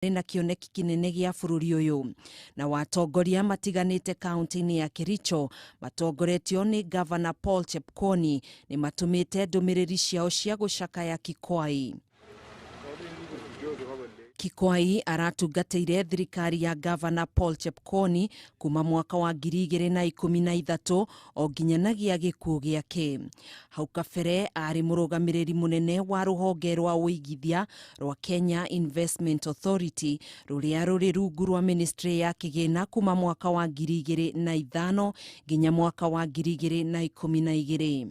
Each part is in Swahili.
na kioneki kinene gĩa bũrũri ũyũ. Na watongoria matiganĩte kaunti-inĩ ya Kericho matongoretio nĩ Governor Paul Chepkwony nĩ matũmĩte ndũmĩrĩri ciao cia gũcakaya Kikwai. Kikwai aratungatĩire thirikari ya Governor Paul Chepkwony kuma mwaka wa 2013 o nginyanagia gĩkuũ gĩake. Hau kabere arĩ mũrũgamĩrĩri mũnene wa rũhonge rwa ũigithia rwa Kenya Investment Authority rũrĩa rũrĩ rungu rwa ministry ya kĩgĩna kuma mwaka wa 2005 nginya mwaka wa 2012.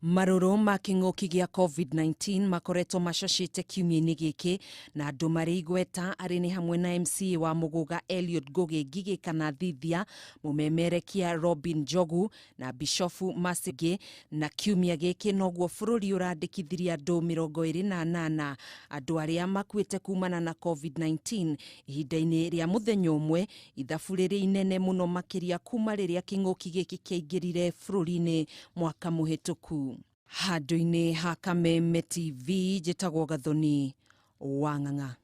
Marũrũ ma kĩng'ũki gĩa COVID-19 makoretwo macacĩte kiumia-inĩ gĩkĩ na andũ marĩ igweta arĩ nĩ hamwe na MCA wa Mũgũga Eliud Ngũgĩ Ngigĩ kana Thithia, mũmemerekia Robin Njogu na Bishofu Masige, na kiumia gĩkĩ noguo bũrũri ũrandĩkithirie andũ 28 andũ arĩa makuĩte kumana na COVID-19 ihinda-inĩ rĩa mũthenya ũmwe, ithabu rĩrĩ inene mũno makĩria kuma rĩrĩa kĩng'ũki gĩkĩ kĩaingĩrire bũrũri-inĩ mwaka mũhĩtũku. Handũ-inĩ ha Kameme TV njĩtagwo Gathoni Wang'ang'a.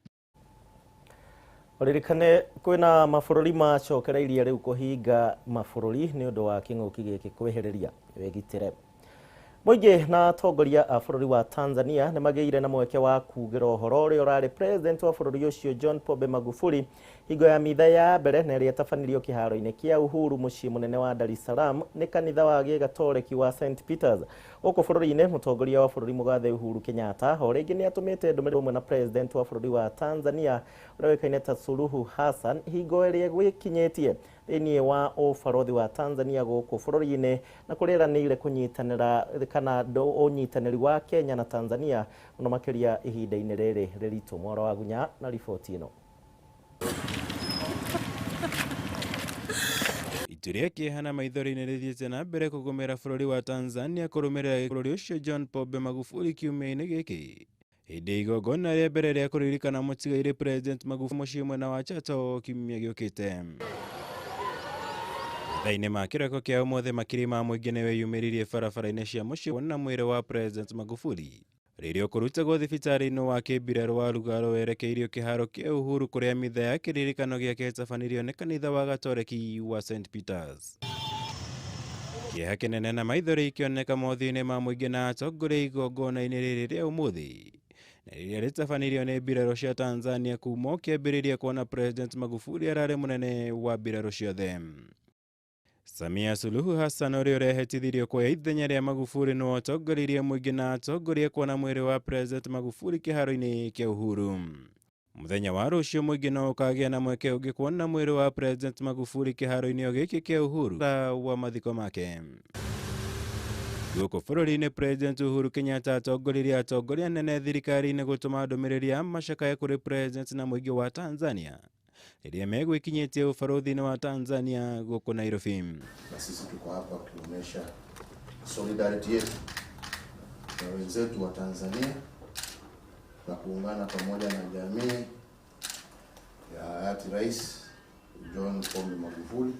Oririkane kwĩna mabũrũri macokereirie rĩu kũhinga mabũrũri nĩ ũndũ wa kĩng'ũki gĩkĩ kwĩhĩrĩria wĩgitĩre. Mũingĩ na atongoria a bũrũri wa Tanzania nĩ magĩire na mweke wa kuugĩra ũhoro ũrĩa ũrarĩ president wa bũrũri ũcio John Pombe Magufuli hingo ya mitha ya mbere na ĩrĩa ĩtabanirio kĩharo-inĩ kĩa Uhuru mũciĩ mũnene wa Dar es Salaam nĩ kanitha wa gĩgatoreki wa St Peters. Gũkũ bũrũri-inĩ mũtongoria wa bũrũri mũgathe Uhuru Kenyatta o rĩngĩ nĩ atũmĩte ndũmĩrĩri ũmwe na president wa bũrũri wa Tanzania ũrĩa wĩkaine ta Suluhu Hassan hingo ĩrĩa gwĩkinyĩtie thĩinĩ wa ũbarothi wa Tanzania gũkũ bũrũri-inĩ na kũrĩranĩire kũnyitanĩra kana ũnyitanĩri wa Kenya na Tanzania mũno makĩria ihinda-inĩ rĩrĩ rĩritũ. Mohoro wa Gunya na riboti ĩno. Ituria kĩhana maithori-inĩ rĩthiĩte na mbere kũgũmĩra bũrũri wa Tanzania kũrũmĩrĩra bũrũri ũcio John Pombe Magufuli kiumia-inĩ gĩkĩ. Hĩndĩ igongona rĩa mbere rĩa kũririkana mũtigairĩ President Magufuli mũciĩ mwena wa Chato kiumia gĩũkĩte. Thĩinĩ ma kĩroko kĩa ũmũthĩ makiri ma mũingĩ nĩ weyumĩririe barabara-inĩ cia mũciĩ kuona mwĩrĩ wa President Magufuli rĩrĩa ũkũrutagwo thibitarĩ-inĩ wa kĩmbirarũ wa Lugalo werekeirio kĩharo kĩa Uhuru kũrĩa mitha ya kĩririkano gĩake ĩtabanirio nĩ kanitha wa gatoreki wa St Peters. Kĩeha kĩnene na maithori ikĩoneka mothiũ-inĩ ma mũingĩ na atongoria igongona-inĩ rĩrĩ rĩa ũmũthĩ na rĩrĩa rĩtabanirio nĩ mbirarũ cia Tanzania kuma ũkĩambĩrĩria kuona President Magufuli ararĩ mũnene wa mbirarũ ciothe. Samia Suluhu Hassan ũrĩa ũrehetithirio kuoya ithenya rĩa Magufuli nĩ watongoririe mũingĩ na atongoria kuona mwĩrĩ wa President Magufuli kĩharo-inĩ kĩa Uhuru. Mũthenya wa rũciũ mũingĩ no ũkagĩa na mweke ũngĩ kuona mwĩrĩ wa President Magufuli kĩharo-inĩ gĩkĩ kĩa Uhuru wa mathiko make. Gũkũ bũrũri-inĩ President Uhuru Kenyatta atongoririe atongoria nene thirikari-inĩ gũtũma ndũmĩrĩri ya macakaya kũrĩ President na mũingĩ wa Tanzania rĩrĩa megwĩkinyĩtie ũbarũthi-inĩ wa Tanzania gũkũ Nairobi. Na sisi tuko hapa kuonyesha solidarity yetu na wenzetu wa Tanzania na kuungana pamoja na jamii ya hayati Rais John Pombe Magufuli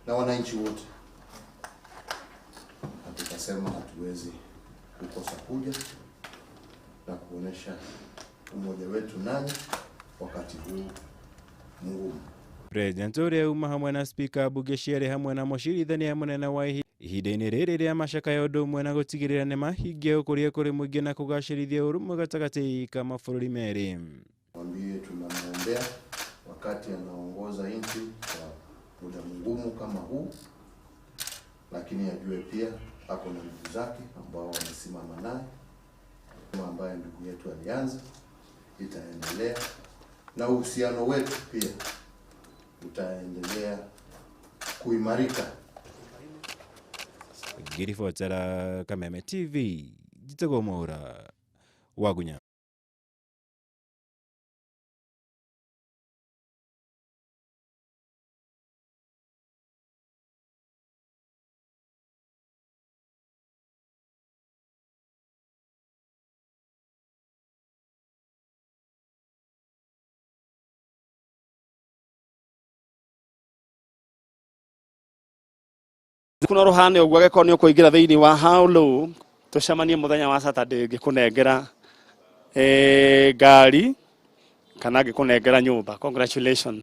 na wananchi wote. Na tukasema hatuwezi kukosa kuja na kuonyesha umoja wetu nani wakati huu ngumu. President ũrĩa uma hamwe na speaker bunge ciarĩ hamwe na mũcirithania mũnene wa ihinda-inĩ rĩrĩ rĩa macakaya ũndũ ũmwe na gũtigĩrĩra nĩ mahingia ũkũria kũrĩ mũingĩ na kũgacĩrithia ũrũmwe gatagatĩ ka mabũrũri merĩ. Mwambie tunamwombea wakati anaongoza nchi kwa muda mgumu kama huu, lakini ajue pia ako na ndugu zake ambao wamesimama naye, ambaye ndugu yetu alianza itaendelea na uhusiano wetu pia utaendelea kuimarika. Ngiribotera Kameme TV njĩtagwo Mohoro wa Gunya. Kuna rohane ogwa geko ni okuingira thiini wa haulo tucemanie muthenya wa Saturday ngikunengera ngari kana ngikunengera nyumba. Congratulations.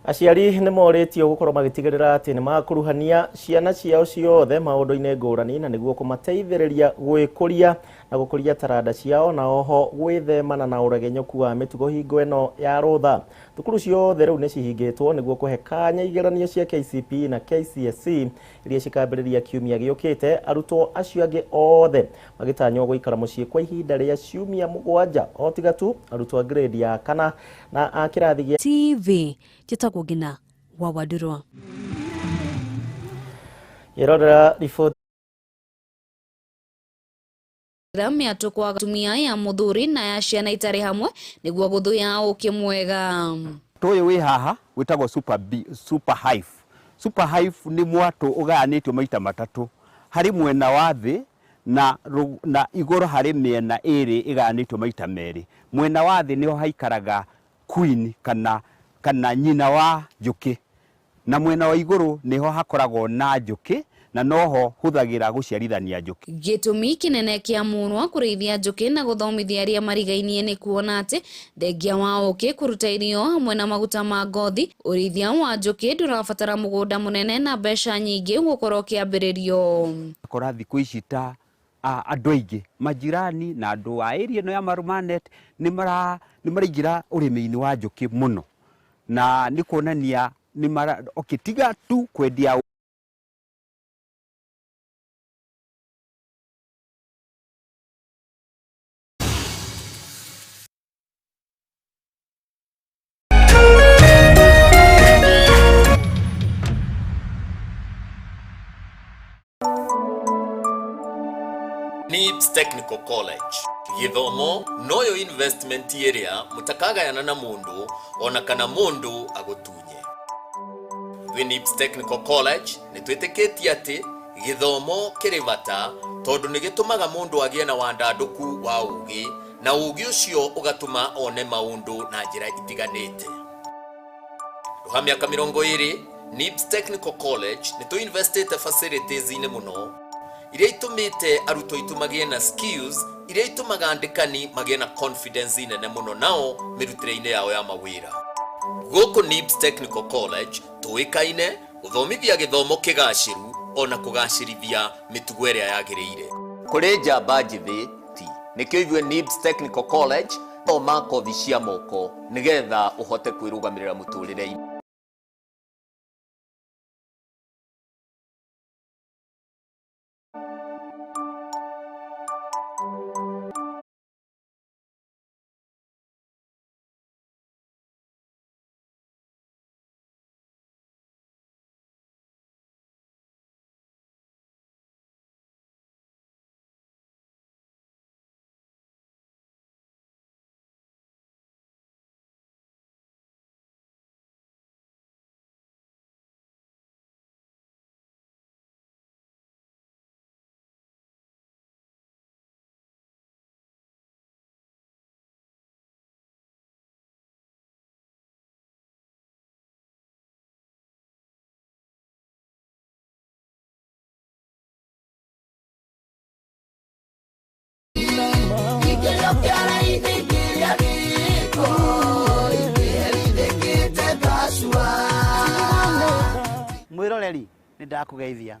Aciari nĩ moritio gũkorwo magĩtigĩrĩra atĩ nĩ makuruhania ciana ciao ciothe maũndũ-inĩ ngũrani na nĩguo kũmateithĩrĩria gwĩkũria na gũkũria taranda ciao na oho gwĩthemana na ũregenyũku wa mĩtugo hingo ĩno ya rũtha. Thukuru ciothe rĩu nĩ cihingĩtwo nĩguo kũhe kanya igeranio cia KCPE na KCSE iria cikambĩrĩria kiumia gĩũkĩte. Arutwo acio angĩ othe magĩtanywo gũikara mũciĩ kwa ihinda rĩa ciumia 7 o tiga tu arutwo a grade ya 4 na a kĩrathi gĩa TV Chitagwo Gina wa Wadurwa. Yerora riboti Ramya tukwa tumia ya muthuri na ya ciana itari hamwe niguo guthuya ukimwega. Toye we haha witagwo super hive. Super hive ni mwato ugayanitwo maita matatu. Hari mwena wa thi na igoro hari miena iri igayanitwo maita meri. Mwena wa thi niho haikaraga queen kana nyina wa njuki, na mwena wa iguru niho hakoragwo na njuki na noho huthagira guciarithania njuki. Gitumi kinene kia munwa kurithia njuki na guthomithia aria marigainie ni kuona ati thengia wa uki kuruta irio hamwe na maguta ma ngothi. Urithia wa njuki ndurabatara mugunda munene na mbeca nyingi gukorwo kiambiririo. Akora thiku ici ta andu aingi majirani na andu a area no ya Marumanet ni maraingira urimi-ini wa njuki muno, na ni kuonania ni okitiga tu kwendia NIBS Technical College. Githomo noyo investment area mutakagayana na mundu ona kana mundu agutunye. We NIBS Technical College nitwitikitie ati githomo kirivata tondu nigitumaga mundu agie na wandanduku wa ugi na ugi ucio ugatuma one maundu na njira itiganite. Ruha miaka 20 NIBS Technical College nitwinvestite facilities ine muno iria itumite aruto itumagie na skills iria itumaga andikani magie na confidence nene muno nao mirutire-ine yao ya mawira. Goko NIBS Technical College tuikaine guthomithia githomo kigashiru ona kugashirithia mitugo iria yagiriire. Kuri njamba njithi ti nikio ithue NIBS Technical College no makothi cia moko nigetha uhote kwirugamirira muturire-ini. mwiroreri ni ndakugeithia